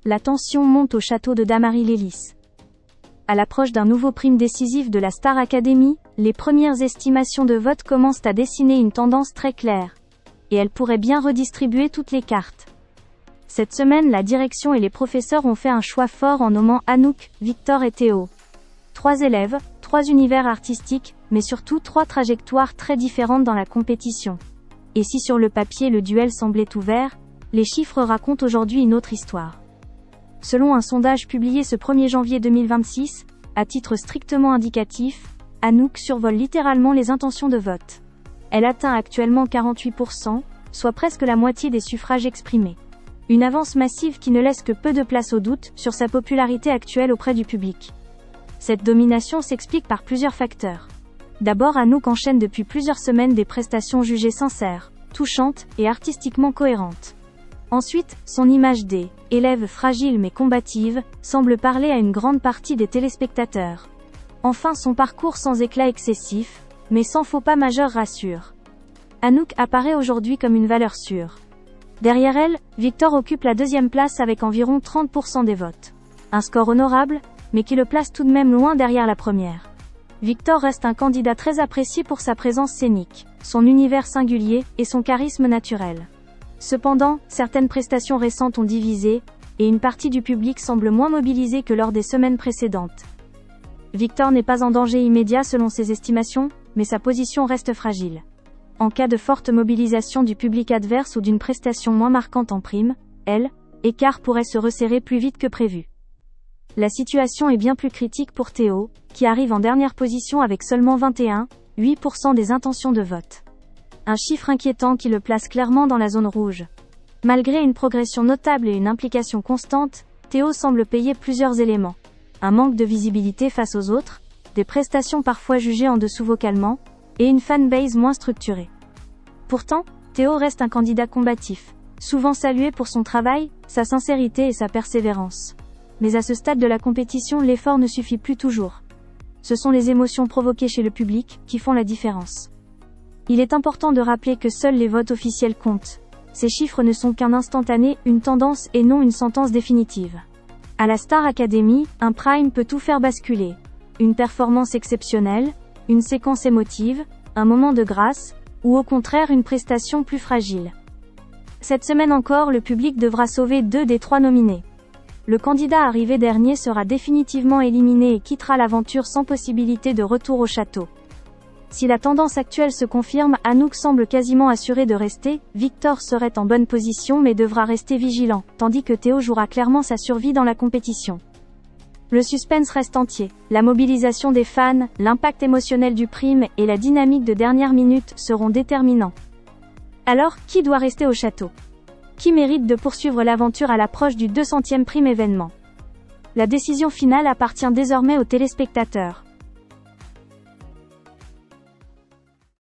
La tension monte au château de Dammarie-Lélis. À l'approche d'un nouveau prime décisif de la Star Academy, les premières estimations de vote commencent à dessiner une tendance très claire. Et elles pourraient bien redistribuer toutes les cartes. Cette semaine, la direction et les professeurs ont fait un choix fort en nommant Anouk, Victor et Théo. 3 élèves, 3 univers artistiques, mais surtout 3 trajectoires très différentes dans la compétition. Et si sur le papier le duel semblait ouvert, les chiffres racontent aujourd'hui une autre histoire. Selon un sondage publié ce 1er janvier 2026, à titre strictement indicatif, Anouk survole littéralement les intentions de vote. Elle atteint actuellement 48%, soit presque la moitié des suffrages exprimés. Une avance massive qui ne laisse que peu de place au doute sur sa popularité actuelle auprès du public. Cette domination s'explique par plusieurs facteurs. D'abord, Anouk enchaîne depuis plusieurs semaines des prestations jugées sincères, touchantes et artistiquement cohérentes. Ensuite, son image d'élève fragile mais combative semble parler à une grande partie des téléspectateurs. Enfin, son parcours sans éclat excessif, mais sans faux pas majeurs rassure. Anouk apparaît aujourd'hui comme une valeur sûre. Derrière elle, Victor occupe la 2e place avec environ 30% des votes. Un score honorable, mais qui le place tout de même loin derrière la première. Victor reste un candidat très apprécié pour sa présence scénique, son univers singulier et son charisme naturel. Cependant, certaines prestations récentes ont divisé, et une partie du public semble moins mobilisée que lors des semaines précédentes. Victor n'est pas en danger immédiat selon ses estimations, mais sa position reste fragile. En cas de forte mobilisation du public adverse ou d'une prestation moins marquante en prime, l'écart pourrait se resserrer plus vite que prévu. La situation est bien plus critique pour Théo, qui arrive en dernière position avec seulement 21,8% des intentions de vote. Un chiffre inquiétant qui le place clairement dans la zone rouge. Malgré une progression notable et une implication constante, Théo semble payer plusieurs éléments. Un manque de visibilité face aux autres, des prestations parfois jugées en dessous vocalement, et une fanbase moins structurée. Pourtant, Théo reste un candidat combatif, souvent salué pour son travail, sa sincérité et sa persévérance. Mais à ce stade de la compétition, l'effort ne suffit plus toujours. Ce sont les émotions provoquées chez le public qui font la différence. Il est important de rappeler que seuls les votes officiels comptent. Ces chiffres ne sont qu'un instantané, une tendance et non une sentence définitive. À la Star Academy, un prime peut tout faire basculer. Une performance exceptionnelle, une séquence émotive, un moment de grâce, ou au contraire une prestation plus fragile. Cette semaine encore, le public devra sauver 2 des 3 nominés. Le candidat arrivé dernier sera définitivement éliminé et quittera l'aventure sans possibilité de retour au château. Si la tendance actuelle se confirme, Anouk semble quasiment assuré de rester, Victor serait en bonne position mais devra rester vigilant, tandis que Théo jouera clairement sa survie dans la compétition. Le suspense reste entier, la mobilisation des fans, l'impact émotionnel du prime et la dynamique de dernière minute seront déterminants. Alors, qui doit rester au château ? Qui mérite de poursuivre l'aventure à l'approche du 200e prime événement ? La décision finale appartient désormais aux téléspectateurs.